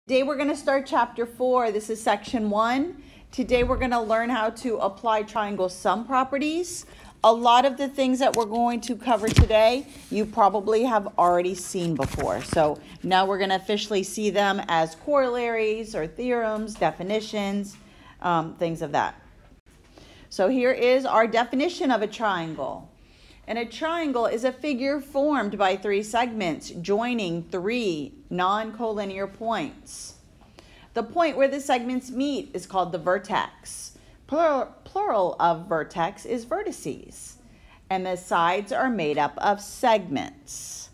Today we're going to start chapter 4. This is section 1. Today we're going to learn how to apply triangle sum properties. A lot of the things that we're going to cover today, you probably have already seen before. So now we're going to officially see them as corollaries or theorems, definitions, things of that. So here is our definition of a triangle. And a triangle is a figure formed by three segments joining three non-collinear points. The point where the segments meet is called the vertex. Plural of vertex is vertices. And the sides are made up of segments.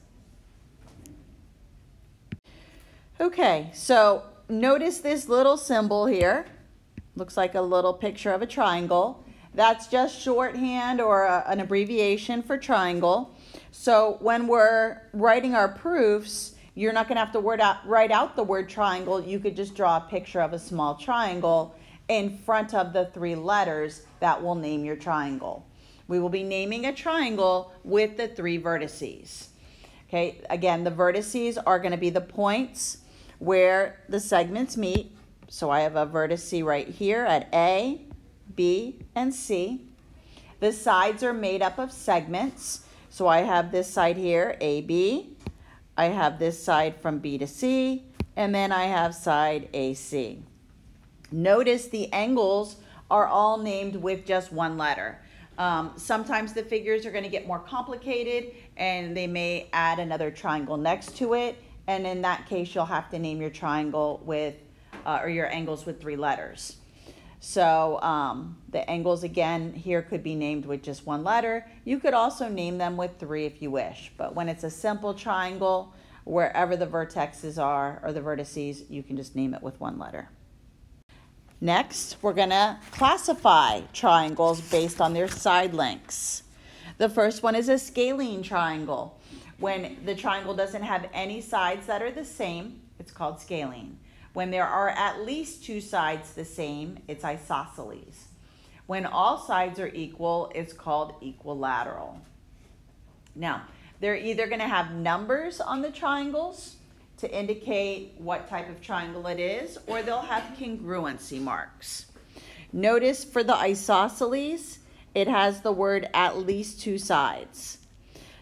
Okay, so notice this little symbol here. Looks like a little picture of a triangle. That's just shorthand or an abbreviation for triangle. So when we're writing our proofs, you're not going to have to write out the word triangle. You could just draw a picture of a small triangle in front of the three letters that will name your triangle. We will be naming a triangle with the three vertices. Okay, again, the vertices are going to be the points where the segments meet. So I have a vertice right here at A, B, and C. The sides are made up of segments. So I have this side here, AB. I have this side from B to C, and then I have side AC. Notice the angles are all named with just one letter. Sometimes the figures are going to get more complicated, and they may add another triangle next to it, and in that case, you'll have to name your triangle with, or your angles with three letters. So the angles again here could be named with just one letter. You could also name them with three if you wish. But when it's a simple triangle, wherever the vertexes are or the vertices, you can just name it with one letter. Next, we're going to classify triangles based on their side lengths. The first one is a scalene triangle. When the triangle doesn't have any sides that are the same, it's called scalene. When there are at least two sides the same, it's isosceles. When all sides are equal, it's called equilateral. Now, they're either going to have numbers on the triangles to indicate what type of triangle it is, or they'll have congruency marks. Notice for the isosceles, it has the word at least two sides.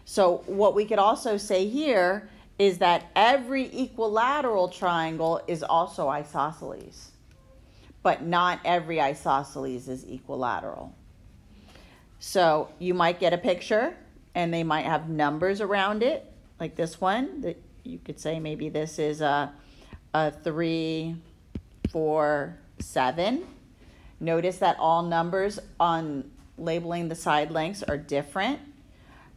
So what we could also say here is that every equilateral triangle is also isosceles, but not every isosceles is equilateral. So you might get a picture and they might have numbers around it, like this one. That you could say maybe this is a 3, 4, 7. Notice that all numbers on labeling the side lengths are different.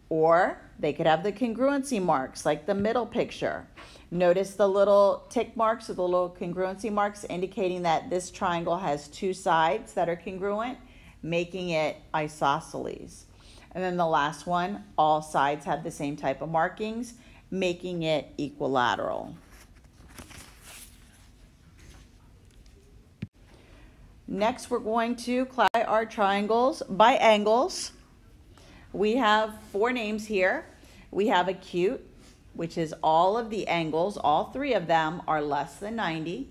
Or they could have the congruency marks, like the middle picture. Notice the little tick marks or the little congruency marks indicating that this triangle has two sides that are congruent, making it isosceles. And then the last one, all sides have the same type of markings, making it equilateral. Next, we're going to classify our triangles by angles. We have four names here. We have acute, which is all of the angles, all three of them are less than 90.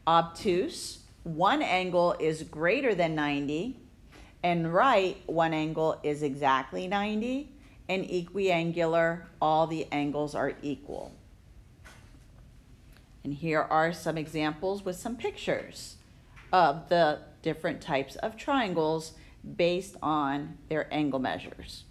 Obtuse, one angle is greater than 90. And right, one angle is exactly 90. And equiangular, all the angles are equal. And here are some examples with some pictures of the different types of triangles based on their angle measures.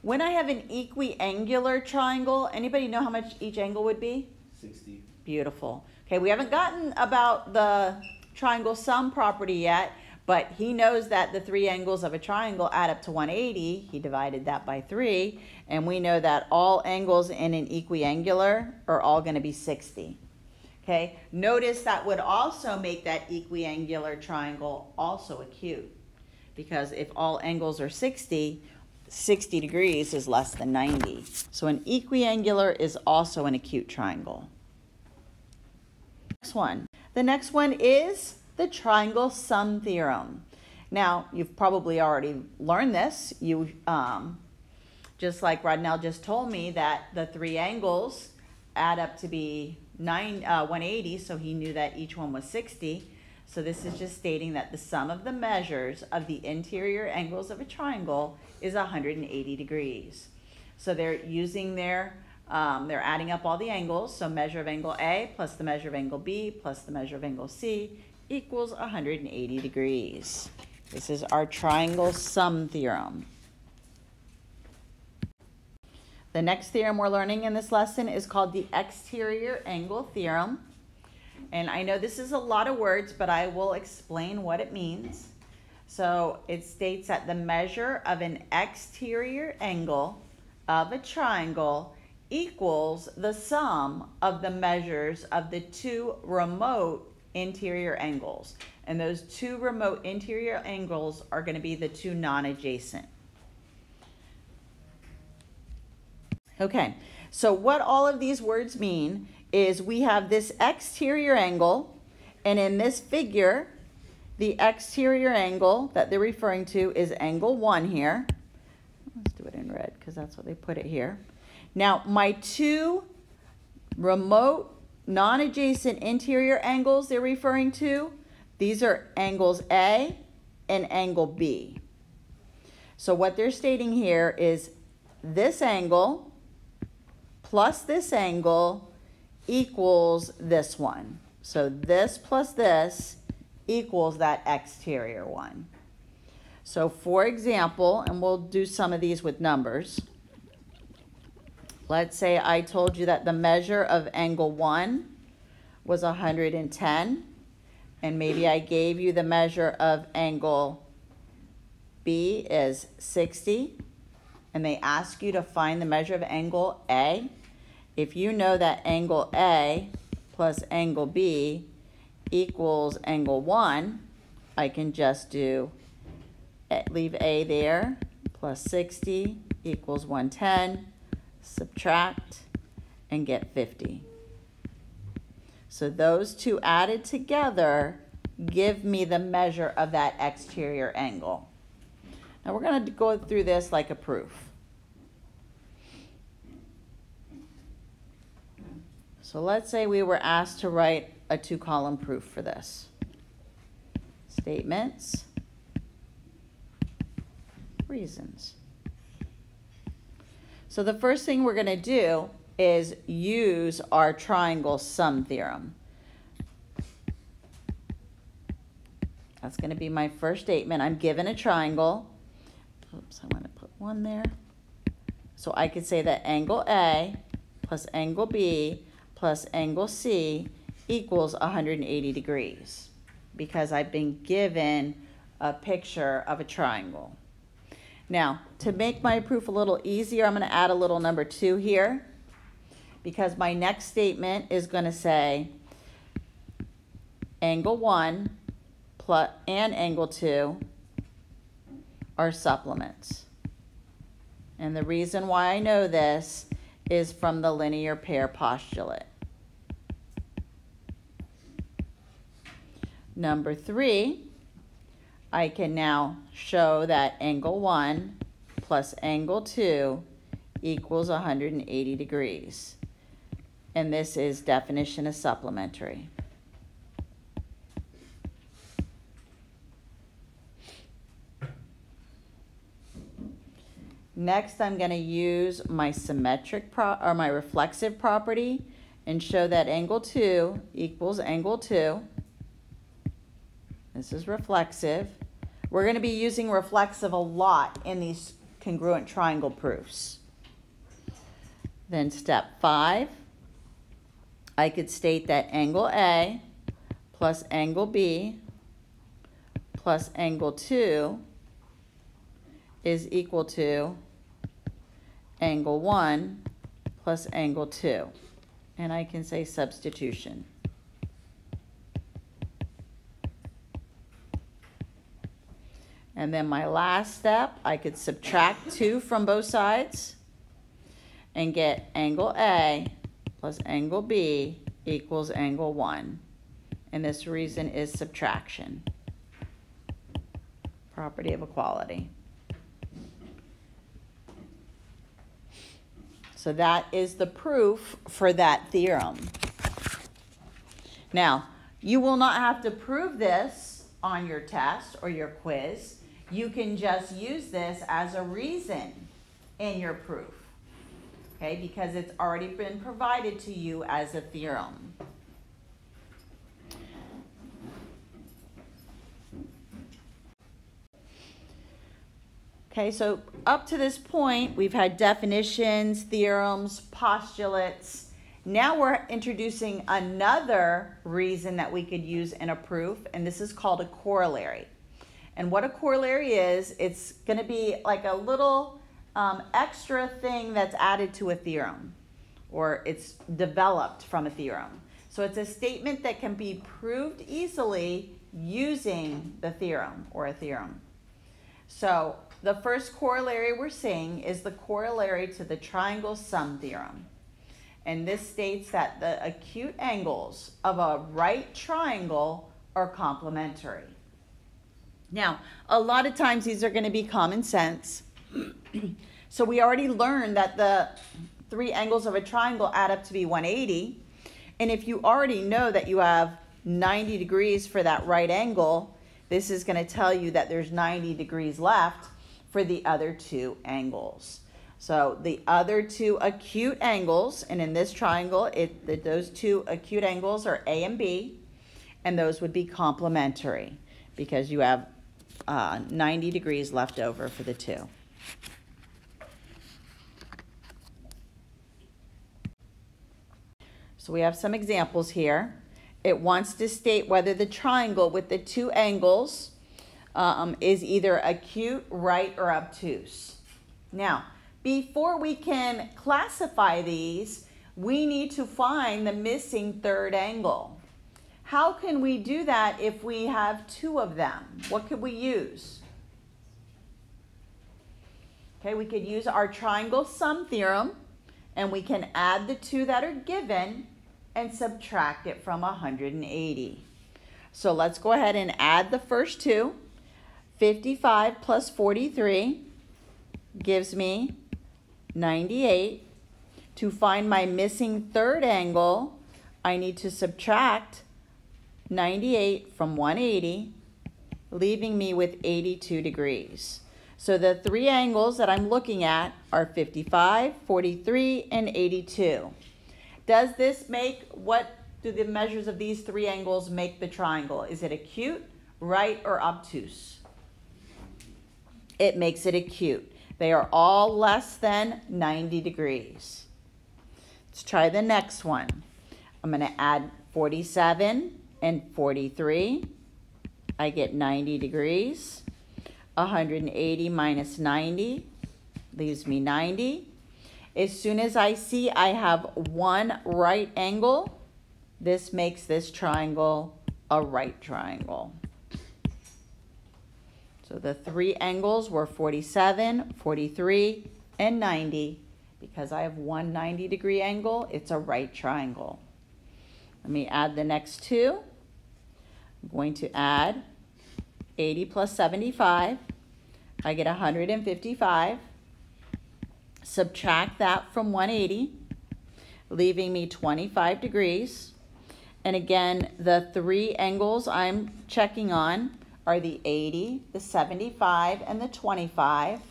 When I have an equiangular triangle, anybody know how much each angle would be? 60. Beautiful. Okay, we haven't gotten about the triangle sum property yet, but he knows that the three angles of a triangle add up to 180. He divided that by 3, and we know that all angles in an equiangular are all going to be 60. Okay, notice that would also make that equiangular triangle also acute, because if all angles are 60, 60 degrees is less than 90. So an equiangular is also an acute triangle. Next one. The next one is the triangle sum theorem. Now, you've probably already learned this. You, just like Rodnell just told me that the three angles add up to be 180, so he knew that each one was 60. So this is just stating that the sum of the measures of the interior angles of a triangle is 180 degrees. So they're using they're adding up all the angles. So measure of angle A plus the measure of angle B plus the measure of angle C equals 180 degrees. This is our triangle sum theorem. The next theorem we're learning in this lesson is called the exterior angle theorem. And I know this is a lot of words, but I will explain what it means. So it states that the measure of an exterior angle of a triangle equals the sum of the measures of the two remote interior angles. And those two remote interior angles are going to be the two non-adjacent. Okay, so what all of these words mean is we have this exterior angle, and in this figure, the exterior angle that they're referring to is angle 1 here. Let's do it in red because that's what they put it here. Now, my two remote non-adjacent interior angles they're referring to, these are angles A and angle B. So what they're stating here is this angle plus this angle equals this one. So this plus this equals that exterior one. So for example, and we'll do some of these with numbers. Let's say I told you that the measure of angle 1 was 110, and maybe I gave you the measure of angle B is 60, and they ask you to find the measure of angle A. If you know that angle A plus angle B equals angle 1, I can just leave A there, plus 60 equals 110, subtract, and get 50. So those two added together give me the measure of that exterior angle. Now we're going to go through this like a proof. So let's say we were asked to write a 2-column proof for this. Statements, reasons. So the first thing we're going to do is use our triangle sum theorem. That's going to be my first statement. I'm given a triangle. Oops, I want to put 1 there. So I could say that angle A plus angle B plus angle C equals 180 degrees because I've been given a picture of a triangle. Now, to make my proof a little easier, I'm going to add a little number 2 here because my next statement is going to say angle 1 plus and angle 2 are supplements. And the reason why I know this is from the linear pair postulate. Number 3, I can now show that angle 1 plus angle 2 equals 180 degrees. And this is definition of supplementary. Next, I'm going to use my my reflexive property and show that angle 2 equals angle 2. This is reflexive. We're going to be using reflexive a lot in these congruent triangle proofs. Then step 5, I could state that angle A plus angle B plus angle 2 is equal to angle 1 plus angle 2. And I can say substitution. And then my last step, I could subtract 2 from both sides and get angle A plus angle B equals angle 1. And this reason is subtraction. Property of equality. So that is the proof for that theorem. Now, you will not have to prove this on your test or your quiz. You can just use this as a reason in your proof, okay, because it's already been provided to you as a theorem. Okay, so up to this point, we've had definitions, theorems, postulates. Now we're introducing another reason that we could use in a proof, and this is called a corollary. And what a corollary is, it's going to be like a little extra thing that's added to a theorem, or it's developed from a theorem. So it's a statement that can be proved easily using the theorem or a theorem. So the first corollary we're seeing is the corollary to the triangle sum theorem. And this states that the acute angles of a right triangle are complementary. Now, a lot of times these are going to be common sense. So we already learned that the three angles of a triangle add up to be 180. And if you already know that you have 90 degrees for that right angle, this is going to tell you that there's 90 degrees left for the other two angles. So the other two acute angles, and in this triangle, those two acute angles are A and B, and those would be complementary because you have 90 degrees left over for the two. So we have some examples here. It wants to state whether the triangle with the two angles is either acute, right, or obtuse. Now, before we can classify these, we need to find the missing third angle. How can we do that if we have two of them? What could we use? Okay, we could use our triangle sum theorem, and we can add the two that are given and subtract it from 180. So let's go ahead and add the first two. 55 plus 43 gives me 98. To find my missing third angle, I need to subtract 98 from 180, leaving me with 82 degrees. So the three angles that I'm looking at are 55, 43, and 82. Does this make, what do the measures of these three angles make the triangle? Is it acute, right, or obtuse? It makes it acute. They are all less than 90 degrees. Let's try the next one. I'm going to add 47 and 43. I get 90 degrees. 180 minus 90 leaves me 90. As soon as I see I have one right angle, this makes this triangle a right triangle. So the three angles were 47, 43, and 90. Because I have one 90-degree angle, it's a right triangle. Let me add the next two. I'm going to add 80 plus 75. I get 155. Subtract that from 180, leaving me 25 degrees. And again, the three angles I'm checking on are the 80, the 75, and the 25.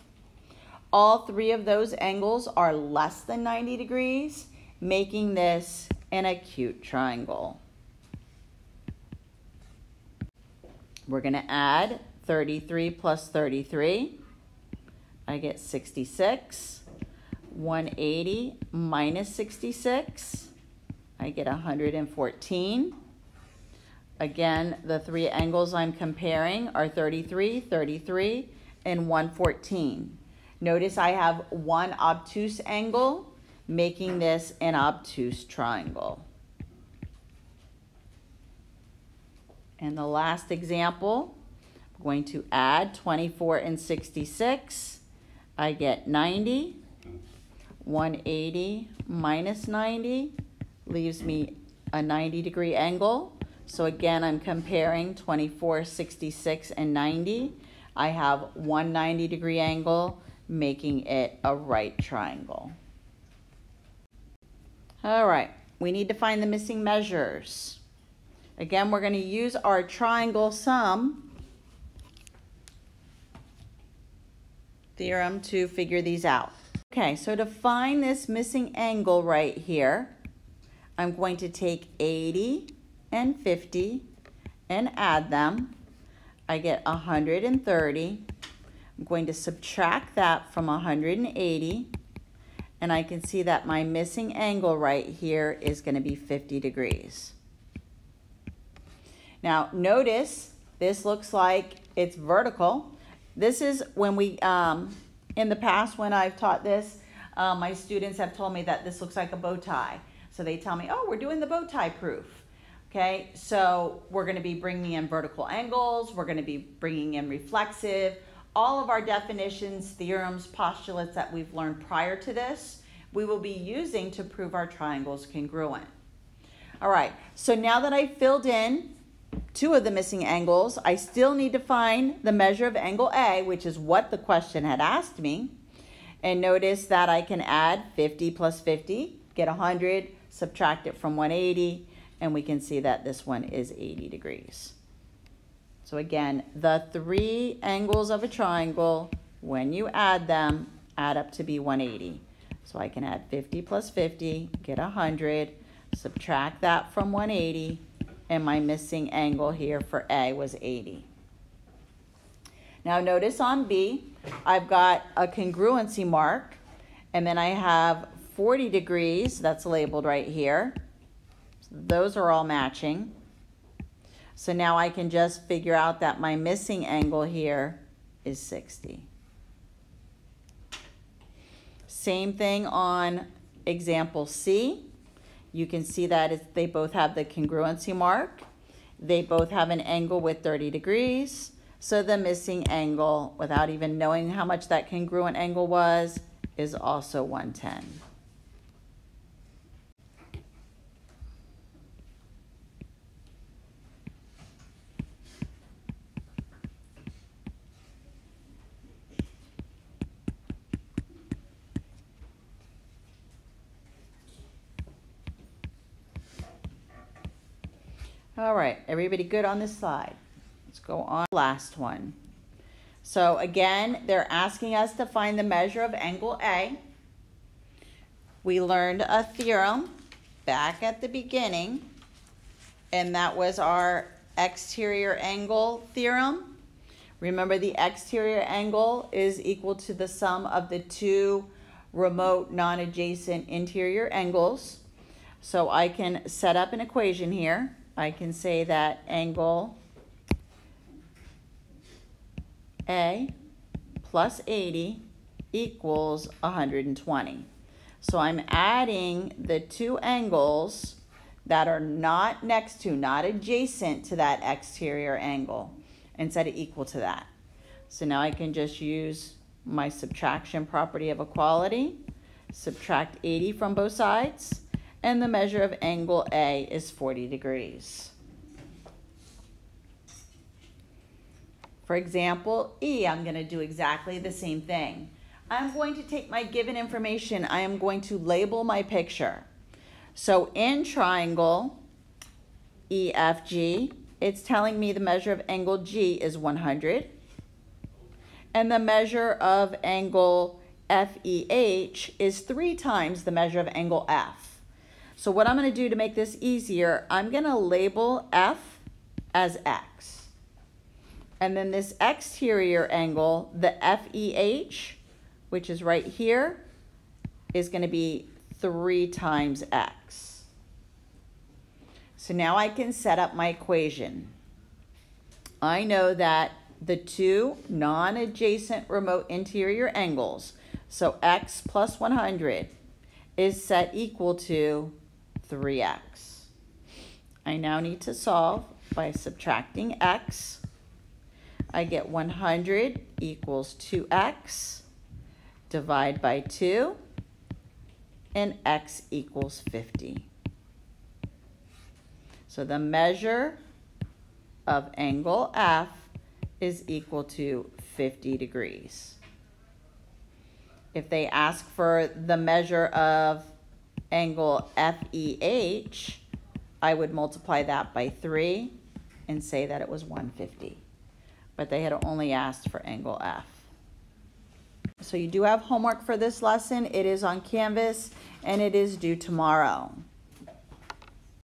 All three of those angles are less than 90 degrees, making this an acute triangle. We're going to add 33 plus 33. I get 66. 180 minus 66. I get 114. Again, the three angles I'm comparing are 33, 33, and 114. Notice I have one obtuse angle, making this an obtuse triangle. And the last example, I'm going to add 24 and 66. I get 90. 180 minus 90 leaves me a 90-degree angle. So again, I'm comparing 24, 66, and 90. I have one 90-degree angle, making it a right triangle. All right, we need to find the missing measures. Again, we're going to use our triangle sum theorem to figure these out. Okay, so to find this missing angle right here, I'm going to take 80 and 50 and add them. I get 130. I'm going to subtract that from 180, and I can see that my missing angle right here is going to be 50 degrees. Now notice this looks like it's vertical. This is when we, in the past when I've taught this, my students have told me that this looks like a bow tie. So they tell me, oh, we're doing the bow tie proof. Okay, so we're going to be bringing in vertical angles, we're going to be bringing in reflexive, all of our definitions, theorems, postulates that we've learned prior to this, we will be using to prove our triangles congruent. All right, so now that I've filled in 2 of the missing angles, I still need to find the measure of angle A, which is what the question had asked me. And notice that I can add 50 plus 50, get 100, subtract it from 180, and we can see that this one is 80 degrees. So again, the 3 angles of a triangle, when you add them, add up to be 180. So I can add 50 plus 50, get 100, subtract that from 180, and my missing angle here for A was 80. Now notice on B, I've got a congruency mark, and then I have 40 degrees, that's labeled right here. So those are all matching. So now I can just figure out that my missing angle here is 60. Same thing on example C. You can see that they both have the congruency mark. They both have an angle with 30 degrees. So the missing angle, without even knowing how much that congruent angle was, is also 110. All right, everybody good on this slide? Let's go on to the last one. So again, they're asking us to find the measure of angle A. We learned a theorem back at the beginning, and that was our exterior angle theorem. Remember, the exterior angle is equal to the sum of the 2 remote non-adjacent interior angles. So I can set up an equation here. I can say that angle A plus 80 equals 120. So I'm adding the 2 angles that are not next to, not adjacent to that exterior angle, and set it equal to that. So now I can just use my subtraction property of equality, subtract 80 from both sides, and the measure of angle A is 40 degrees. For example, E, I'm going to do exactly the same thing. I'm going to take my given information, I am going to label my picture. So in triangle EFG, it's telling me the measure of angle G is 100, and the measure of angle FEH is 3 times the measure of angle F. So what I'm going to do to make this easier, I'm going to label F as X. And then this exterior angle, the FEH, which is right here, is going to be 3 times X. So now I can set up my equation. I know that the 2 non-adjacent remote interior angles, so X plus 100, is set equal to 3x. I now need to solve by subtracting x. I get 100 equals 2x, divide by 2, and x equals 50. So the measure of angle F is equal to 50 degrees. If they ask for the measure of angle FEH, I would multiply that by 3 and say that it was 150. But they had only asked for angle F. So you do have homework for this lesson. It is on Canvas and it is due tomorrow.